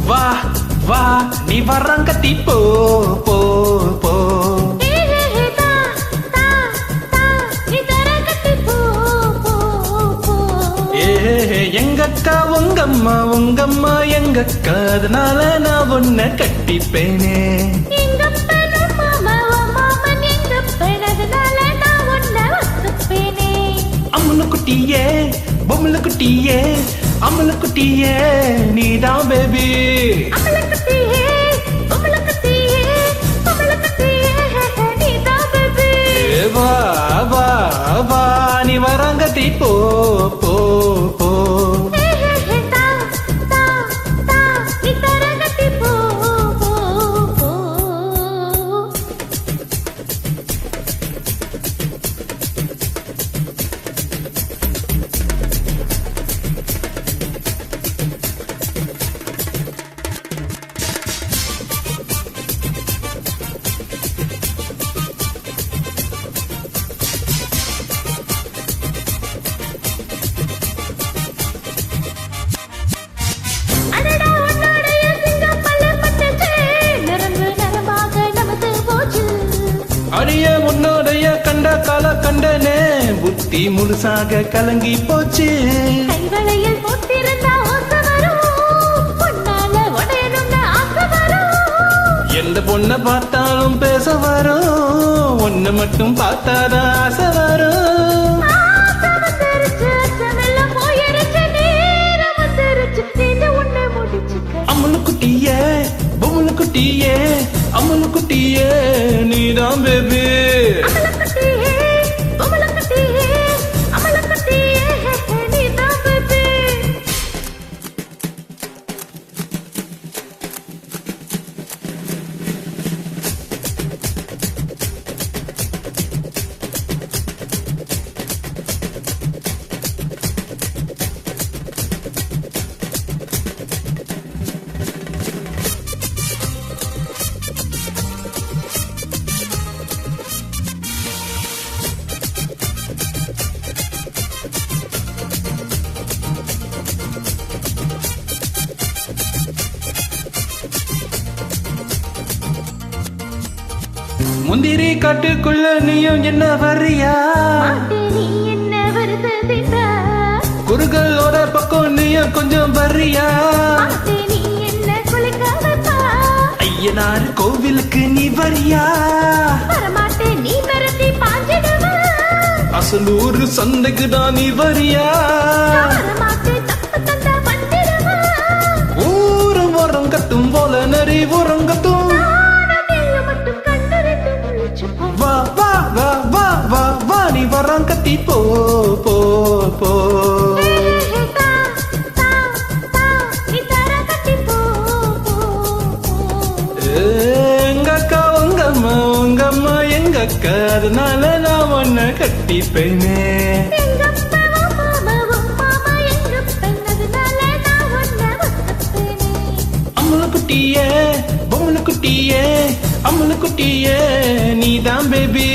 வா வா நீ வரங்கத்தி போ போ போ எங்கக்கா உங்கம்மா உங்கம்மா எங்கக்கா அதனால நான் உன்னை கட்டிப்பேனே அம்மனு குட்டியே பொம்மல குட்டியே அம்மல குட்டியே நீதான் பேபி வா வா வா நீ வரங்கத்தி போ போ போ அடிய உன்னோடைய கண்ட கால கண்டனே புத்தி முழுசாக கலங்கி போச்சு கைவளையில் போட்டிருந்த ஓசை வரும் பொன்னால உடையணும்னு ஆசை வரும் எந்த பொண்ணை பார்த்தாலும் பேச வரும் ஒன்னு மட்டும் பார்த்தாதான் ஆசை வரும் ஆசை வந்துருச்சு அச்சமெல்லாம் போயிருச்சு நேரம் வந்துருச்சு நீங்க உன்னை முடிச்சுக்க அம்மனு குட்டியே பொம்மனு குட்டியே அம்மனு குட்டியே நீதான் பேபி முந்திரி காட்டுக்குள்ள நீயும் என்ன வர்றியா நீ என்ன வருது குறுகள் ஒரு பக்கம் நீயும் கொஞ்சம் வர்றியா நீ என்ன குளிக்காதப்பா ஐயனார் கோவிலுக்கு நீ வரியா வரமாட்டேன் நீ மறந்து பாஞ்சிடுவ அசலூர் சந்தைக்கு தான் நீ வரியா வரமாட்டேன் தப்பு தந்தா பண்ணிடுவ ஊரும் உரம் கட்டும் போல நரி உரம் கட்டும் வா வா வா வா வா வா நீ வரம் கத்தி போ போ போ எங்கக்கா உங்கம்மா உங்கம்மா எங்கக்கா அதனால நான் உன்னை கட்டிப்பேனே அம்மல குட்டியே பொம்மல குட்டியே அம்மல குட்டியே நீதான் பேபி